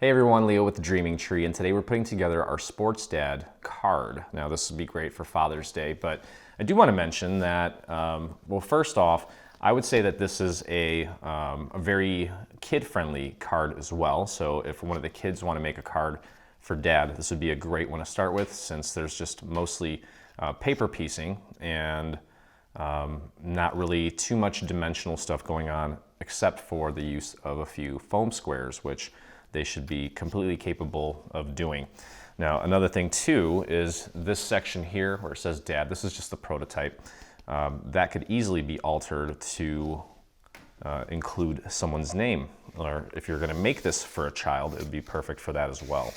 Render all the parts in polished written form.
Hey everyone, Leo with the Dreaming Tree, and today we're putting together our Sports Dad card. Now this would be great for Father's Day, but I do want to mention that, well, first off, I would say that this is a very kid-friendly card as well. So if one of the kids want to make a card for Dad, this would be a great one to start with, since there's just mostly paper piecing and not really too much dimensional stuff going on, except for the use of a few foam squares, which they should be completely capable of doing. Now, another thing too is this section here where it says Dad, this is just the prototype. That could easily be altered to include someone's name, or if you're gonna make this for a child, it would be perfect for that as well.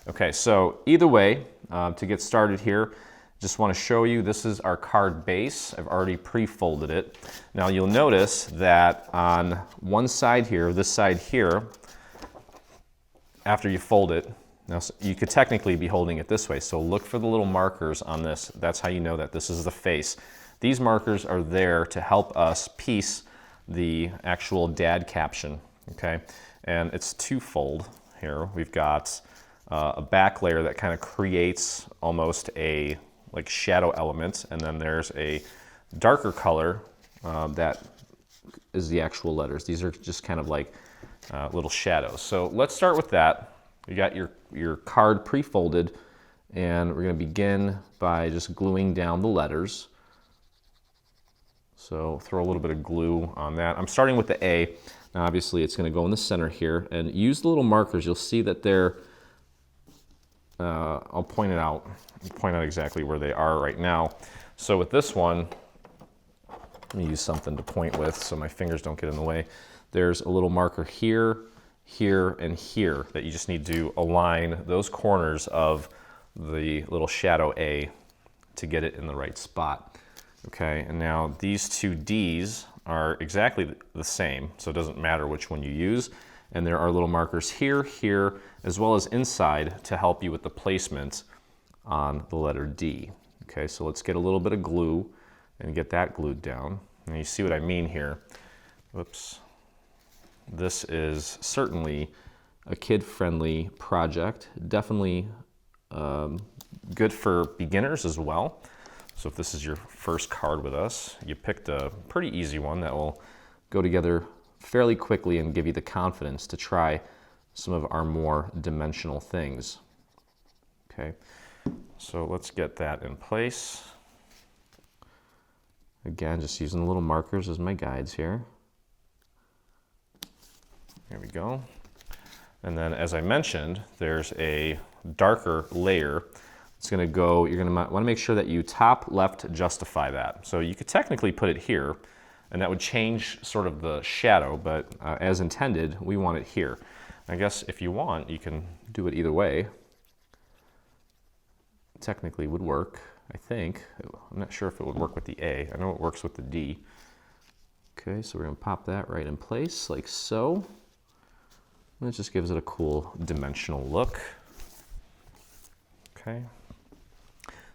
Okay, so either way, to get started here, just want to show you, this is our card base. I've already pre-folded it. Now you'll notice that on one side here, this side here, after you fold it, now you could technically be holding it this way, so look for the little markers on this. That's how you know that this is the face. These markers are there to help us piece the actual Dad caption, okay? And it's twofold here. We've got a back layer that kind of creates almost a like shadow element, and then there's a darker color that is the actual letters. These are just kind of like little shadows. So let's start with that. You got your card pre-folded, and we're going to begin by just gluing down the letters. So throw a little bit of glue on that. I'm starting with the A. Now obviously it's going to go in the center here, and use the little markers. You'll see that they're, I'll point out exactly where they are right now. So with this one, let me use something to point with so my fingers don't get in the way. There's a little marker here, here, and here that you just need to align those corners of the little shadow A to get it in the right spot. Okay, and now these two D's are exactly the same, so it doesn't matter which one you use. And there are little markers here, here, as well as inside to help you with the placement on the letter D. Okay, so let's get a little bit of glue and get that glued down. And you see what I mean here. Whoops. This is certainly a kid-friendly project, definitely good for beginners as well. So if this is your first card with us, you picked a pretty easy one that will go together fairly quickly and give you the confidence to try some of our more dimensional things. Okay, so let's get that in place. Again, just using the little markers as my guides here. There we go. And then, as I mentioned, there's a darker layer. It's going to go, you're going to want to make sure that you top left justify that. So you could technically put it here, and that would change sort of the shadow, but as intended, we want it here. I guess if you want, you can do it either way. Technically would work, I think. I'm not sure if it would work with the A. I know it works with the D. Okay, so we're going to pop that right in place, like so. And it just gives it a cool dimensional look. Okay.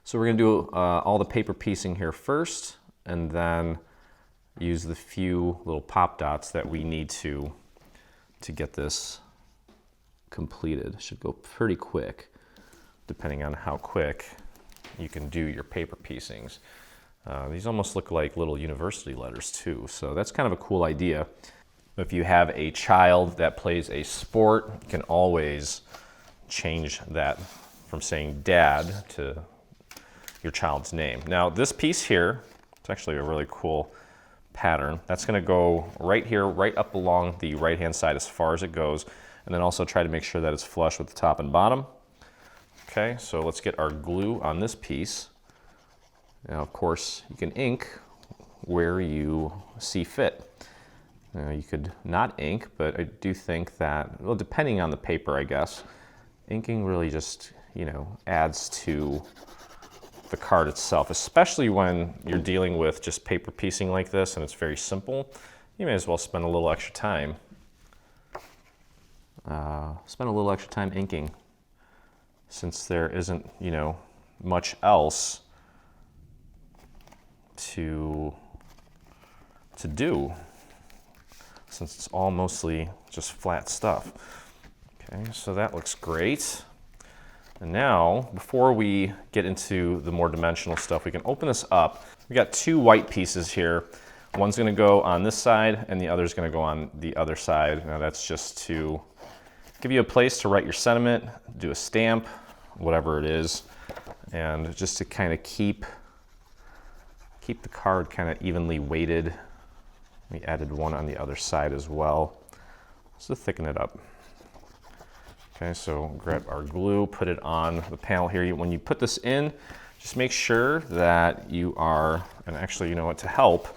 So we're going to do all the paper piecing here first, and then use the few little pop dots that we need to get this completed. It should go pretty quick, depending on how quick you can do your paper piecings. These almost look like little university letters too, so that's kind of a cool idea. If you have a child that plays a sport, you can always change that from saying Dad to your child's name. Now this piece here, it's actually a really cool pattern. That's going to go right here, right up along the right-hand side as far as it goes, and then also try to make sure that it's flush with the top and bottom. Okay, so let's get our glue on this piece. Now, of course, you can ink where you see fit. You could not ink, but I do think that, well, depending on the paper, I guess, inking really just, adds to the card itself, especially when you're dealing with just paper piecing like this and it's very simple. You may as well spend a little extra time. Inking, since there isn't, much else to do, since it's all mostly just flat stuff. Okay, so that looks great. And now, before we get into the more dimensional stuff, we can open this up. We got two white pieces here. One's gonna go on this side and the other's gonna go on the other side. Now that's just to give you a place to write your sentiment, do a stamp, whatever it is, and just to kind of keep the card kind of evenly weighted. We added one on the other side as well, just to thicken it up. Okay, so grab our glue, put it on the panel here. When you put this in, just make sure that you are, and actually, you know what, to help,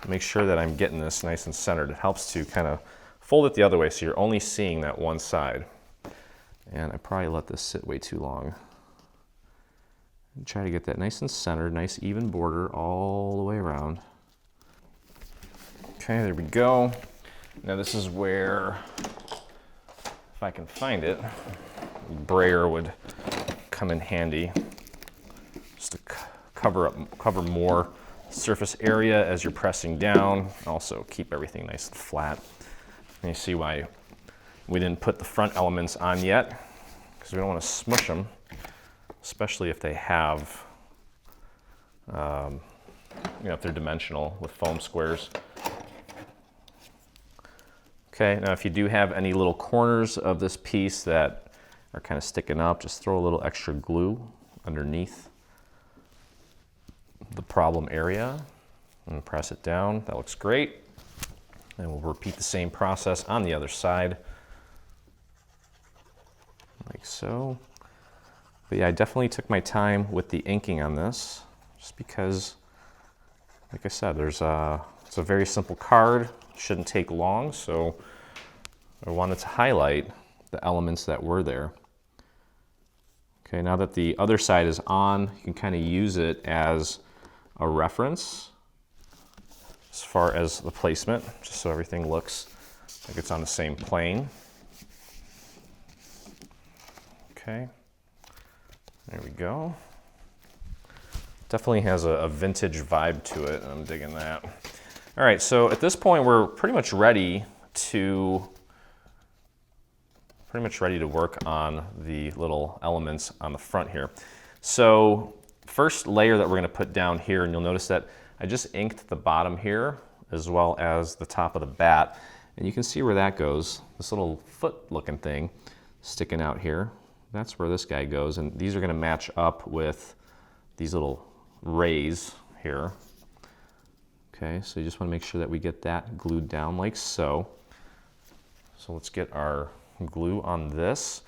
make sure that I'm getting this nice and centered. It helps to kind of fold it the other way so you're only seeing that one side. And I probably let this sit way too long. And try to get that nice and centered, nice even border all the way around. Okay, there we go. Now this is where, if I can find it, brayer would come in handy, just to cover more surface area as you're pressing down. Also keep everything nice and flat. And you see why we didn't put the front elements on yet, because we don't want to smush them, especially if they have, if they're dimensional with foam squares. Okay, now if you do have any little corners of this piece that are kind of sticking up, just throw a little extra glue underneath the problem area and press it down. That looks great. And we'll repeat the same process on the other side, like so. But yeah, I definitely took my time with the inking on this, just because, like I said, it's a very simple card. Shouldn't take long, so I wanted to highlight the elements that were there. Okay, now that the other side is on, you can kind of use it as a reference as far as the placement, just so everything looks like it's on the same plane. Okay, there we go. Definitely has a vintage vibe to it, and I'm digging that. All right, so at this point, we're pretty much ready to work on the little elements on the front here. So first layer that we're gonna put down here, and you'll notice that I just inked the bottom here as well as the top of the bat. And you can see where that goes. This little foot looking thing sticking out here. That's where this guy goes. And these are gonna match up with these little rays here. Okay, so you just want to make sure that we get that glued down like so. So let's get our glue on this,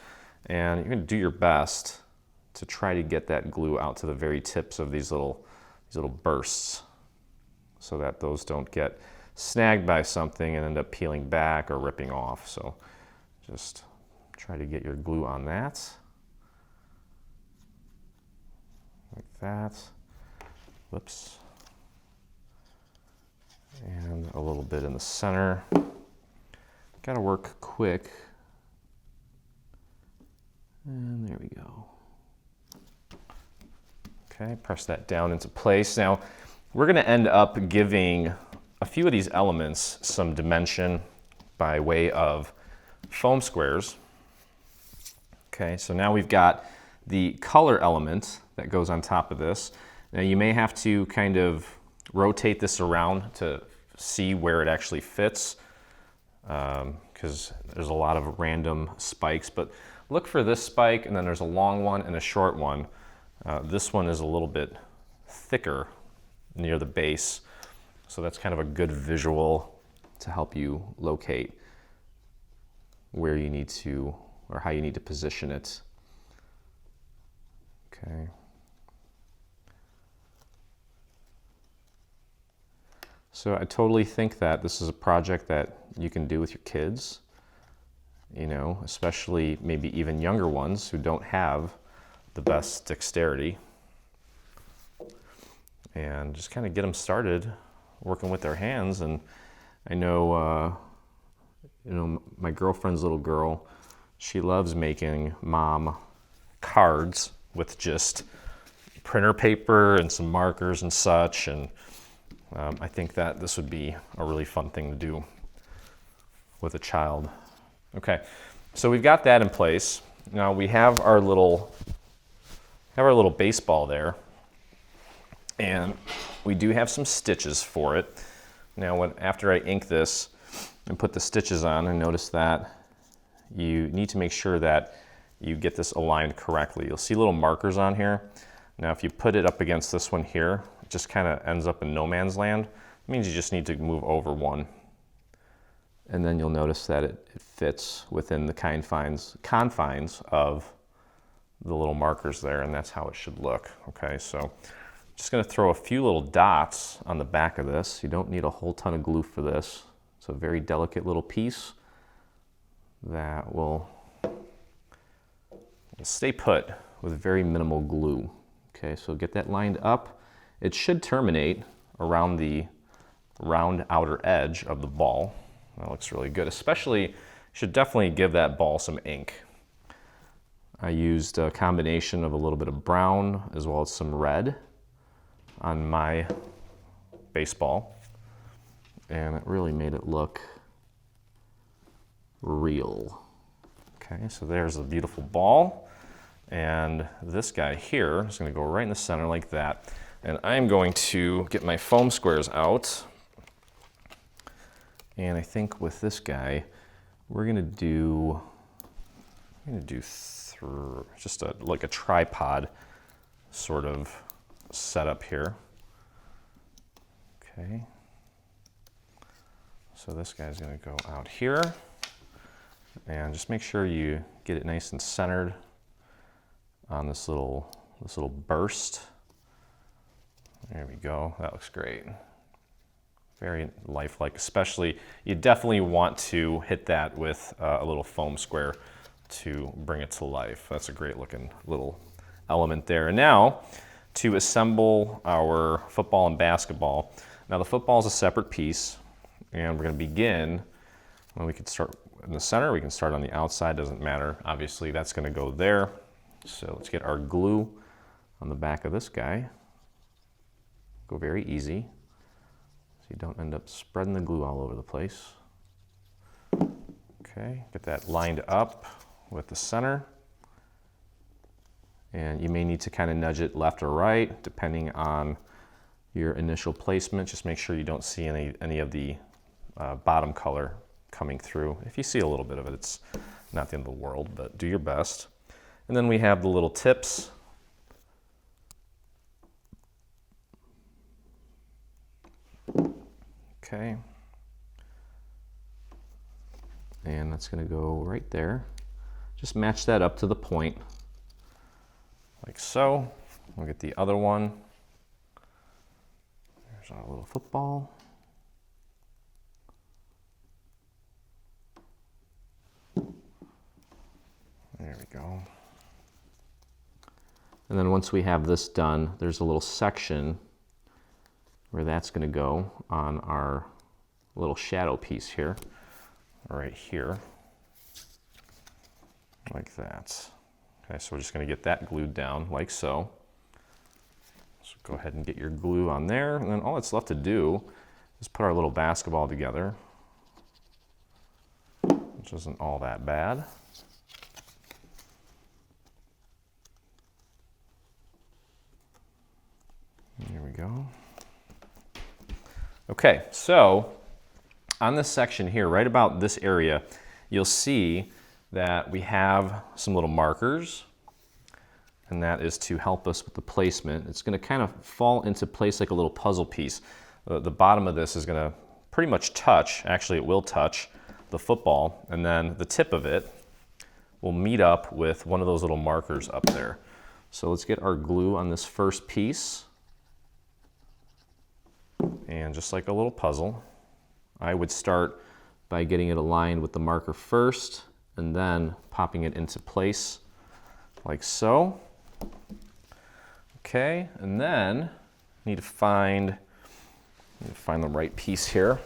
and you're going to do your best to try to get that glue out to the very tips of these little bursts, so that those don't get snagged by something and end up peeling back or ripping off. So just try to get your glue on that, like that. Whoops. And a little bit in the center. Gotta work quick. And there we go. Okay, press that down into place. Now, we're gonna end up giving a few of these elements some dimension by way of foam squares. Okay, so now we've got the color element that goes on top of this. Now you may have to kind of rotate this around to see where it actually fits, because there's a lot of random spikes, but look for this spike, and then there's a long one and a short one. This one is a little bit thicker near the base, so that's kind of a good visual to help you locate where you need to, or how you need to position it. Okay. So I totally think that this is a project that you can do with your kids, you know, especially maybe even younger ones who don't have the best dexterity, and just kind of get them started working with their hands. And I know, my girlfriend's little girl, she loves making mom cards with just printer paper and some markers and such, and I think that this would be a really fun thing to do with a child. Okay, So we've got that in place. Now we have our little baseball there, and we do have some stitches for it. Now after I ink this and put the stitches on, I notice that you need to make sure that you get this aligned correctly. You'll see little markers on here. Now if you put it up against this one here, it just kind of ends up in no man's land. It means you just need to move over one. And then you'll notice that it fits within the confines of the little markers there, and that's how it should look. Okay, so I'm just gonna throw a few little dots on the back of this. You don't need a whole ton of glue for this. It's a very delicate little piece that will stay put with very minimal glue. Okay, so get that lined up. It should terminate around the round outer edge of the ball. That looks really good, especially, should definitely give that ball some ink. I used a combination of a little bit of brown as well as some red on my baseball, and it really made it look real. Okay, so there's a beautiful ball, and this guy here is going to go right in the center like that, and I'm going to get my foam squares out. And I think with this guy, we're gonna do just like a tripod sort of setup here. Okay. So this guy's gonna go out here, and just make sure you get it nice and centered on this little burst. There we go. That looks great. Very lifelike, especially, you definitely want to hit that with a little foam square to bring it to life. That's a great looking little element there. And now, to assemble our football and basketball. Now the football is a separate piece, and we're gonna begin, well, we could start in the center, we can start on the outside, doesn't matter. Obviously that's gonna go there. So let's get our glue on the back of this guy. Go very easy, so you don't end up spreading the glue all over the place. Okay, get that lined up with the center. And you may need to kind of nudge it left or right, depending on your initial placement. Just make sure you don't see any of the bottom color coming through. If you see a little bit of it, it's not the end of the world, but do your best. And then we have the little tips. Okay. And that's going to go right there. Just match that up to the point, like so. We'll get the other one. There's our little football. There we go. And then once we have this done, there's a little section where that's going to go on our little shadow piece here, right here, like that. Okay, so we're just going to get that glued down like so. So go ahead and get your glue on there, and then all that's left to do is put our little basketball together, which isn't all that bad. Here we go. Okay, so on this section here, right about this area, you'll see that we have some little markers, and that is to help us with the placement. It's going to kind of fall into place like a little puzzle piece. The bottom of this is going to pretty much touch, actually it will touch the football, and then the tip of it will meet up with one of those little markers up there. So let's get our glue on this first piece. And just like a little puzzle, I would start by getting it aligned with the marker first and then popping it into place like so. Okay, and then need to find the right piece here.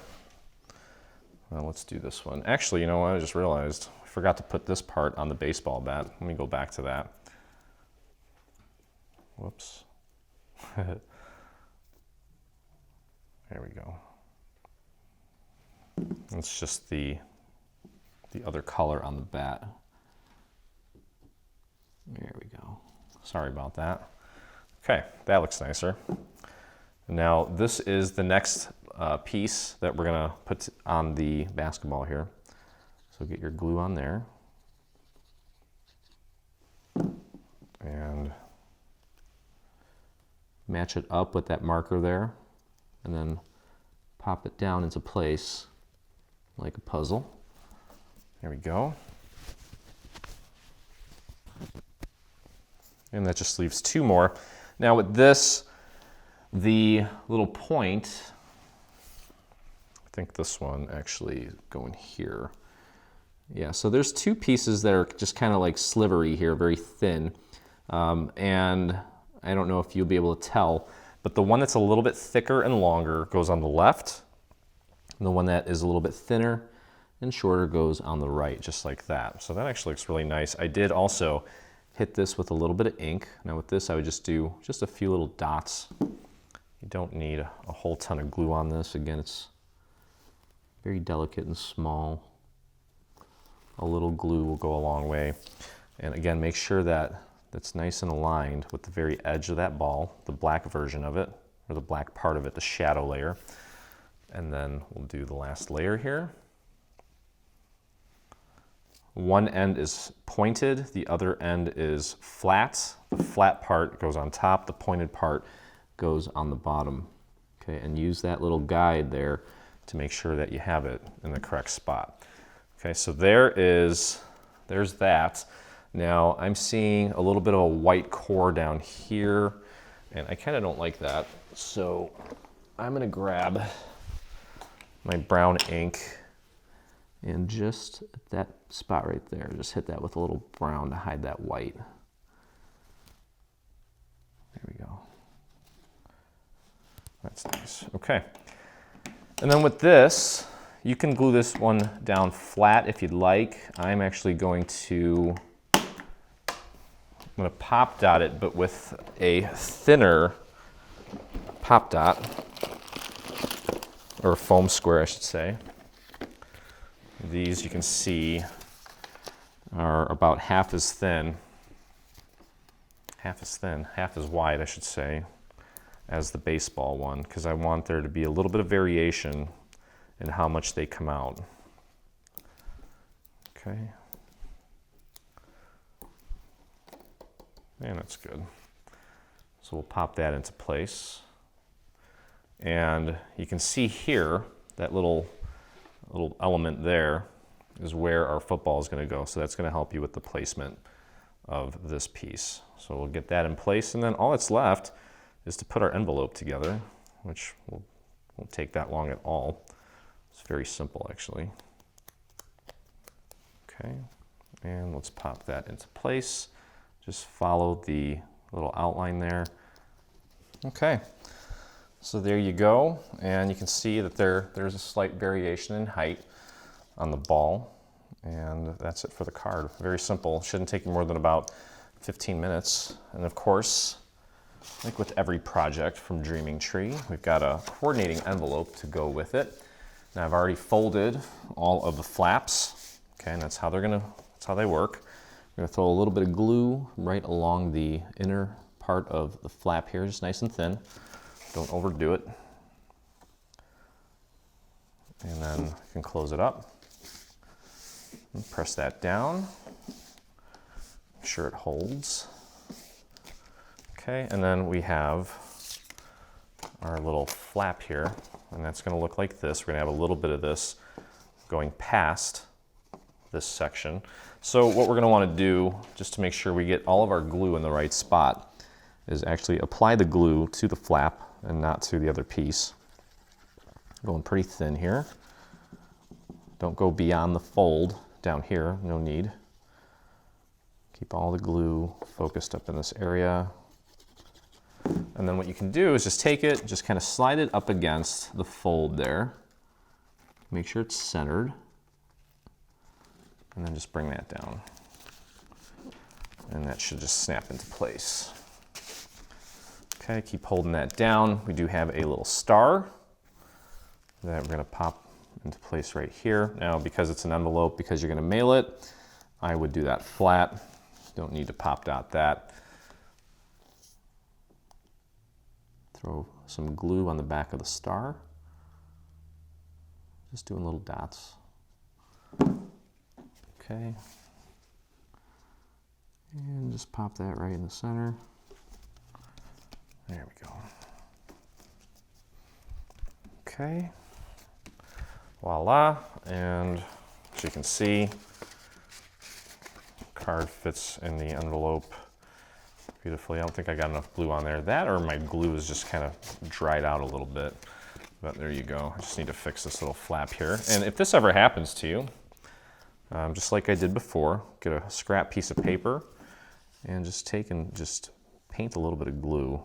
Well, let's do this one. Actually, you know what? I just realized I forgot to put this part on the baseball bat. Let me go back to that. Whoops. There we go. It's just the the other color on the bat. There we go. Sorry about that. Okay, that looks nicer. Now this is the next piece that we're gonna put on the basketball here. So get your glue on there. And match it up with that marker there. And then pop it down into place like a puzzle. There we go. And that just leaves two more. Now with this, the little point, I think this one actually is going here. Yeah, so there's two pieces that are just kind of like slivery here, very thin. And I don't know if you'll be able to tell, but the one that's a little bit thicker and longer goes on the left. And the one that is a little bit thinner and shorter goes on the right, just like that. So that actually looks really nice. I did also hit this with a little bit of ink. Now with this, I would just do just a few little dots. You don't need a whole ton of glue on this. Again, it's very delicate and small. A little glue will go a long way. And again, make sure that that's nice and aligned with the very edge of that ball, the black version of it, or the black part of it, the shadow layer. And then we'll do the last layer here. One end is pointed, the other end is flat. The flat part goes on top, the pointed part goes on the bottom. Okay, and use that little guide there to make sure that you have it in the correct spot. Okay, so there's that. Now I'm seeing a little bit of a white core down here, and I kind of don't like that. So I'm gonna grab my brown ink and just at that spot right there, just hit that with a little brown to hide that white. There we go. That's nice. Okay. And then with this, you can glue this one down flat if you'd like. I'm actually going to pop dot it, but with a thinner pop dot, or foam square, I should say. These you can see are about half as wide, I should say, as the baseball one, because I want there to be a little bit of variation in how much they come out. Okay. And that's good. So we'll pop that into place. And you can see here, that little element there is where our football is going to go. So that's going to help you with the placement of this piece. So we'll get that in place, and then all that's left is to put our envelope together, which won't take that long at all. It's very simple, actually. Okay, and let's pop that into place. Just follow the little outline there. Okay. So there you go, and you can see that there's a slight variation in height on the ball, and that's it for the card. Very simple, shouldn't take you more than about 15 minutes. And of course, like with every project from Dreaming Tree, we've got a coordinating envelope to go with it. Now I've already folded all of the flaps, okay, and that's how they work. I'm gonna throw a little bit of glue right along the inner part of the flap here, just nice and thin. Don't overdo it. And then you can close it up. And press that down. Make sure it holds. Okay, and then we have our little flap here, and that's going to look like this. We're going to have a little bit of this going past this section. So what we're going to want to do, just to make sure we get all of our glue in the right spot, is actually apply the glue to the flap and not to the other piece. Going pretty thin here. Don't go beyond the fold down here, no need. Keep all the glue focused up in this area. And then what you can do is just take it, just kind of slide it up against the fold there. Make sure it's centered. And then just bring that down. And that should just snap into place. Okay, keep holding that down. We do have a little star that we're going to pop into place right here. Now, because it's an envelope, because you're gonna mail it, I would do that flat. Don't need to pop dot that. Throw some glue on the back of the star. Just doing little dots. Okay. And just pop that right in the center. There we go. Okay. Voila. And as you can see, the card fits in the envelope beautifully. I don't think I got enough glue on there. That or my glue is just kind of dried out a little bit. But there you go. I just need to fix this little flap here. And if this ever happens to you, just like I did before, get a scrap piece of paper and just take and just paint a little bit of glue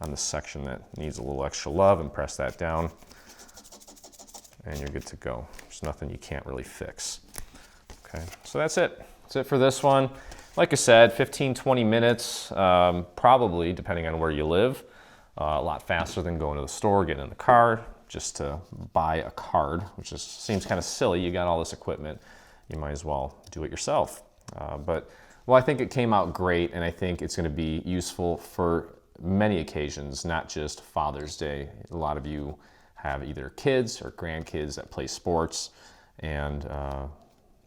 on the section that needs a little extra love and press that down. And you're good to go. There's nothing you can't really fix. Okay, so that's it. That's it for this one. Like I said, 15, 20 minutes, probably, depending on where you live. A lot faster than going to the store, getting in the car, just to buy a card, which just seems kind of silly. You got all this equipment, you might as well do it yourself. But I think it came out great, and I think it's going to be useful for many occasions, not just Father's Day. A lot of you have either kids or grandkids that play sports, and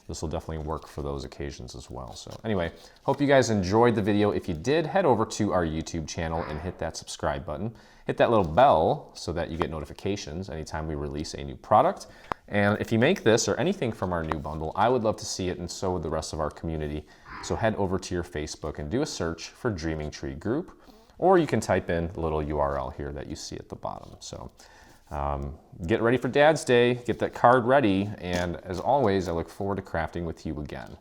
this will definitely work for those occasions as well. So anyway, hope you guys enjoyed the video. If you did, head over to our YouTube channel and hit that subscribe button. Hit that little bell so that you get notifications anytime we release a new product. And if you make this or anything from our new bundle, I would love to see it, and so would the rest of our community. So head over to your Facebook and do a search for Dreaming Tree Group, or you can type in the little URL here that you see at the bottom. So get ready for Dad's Day, get that card ready, and as always, I look forward to crafting with you again.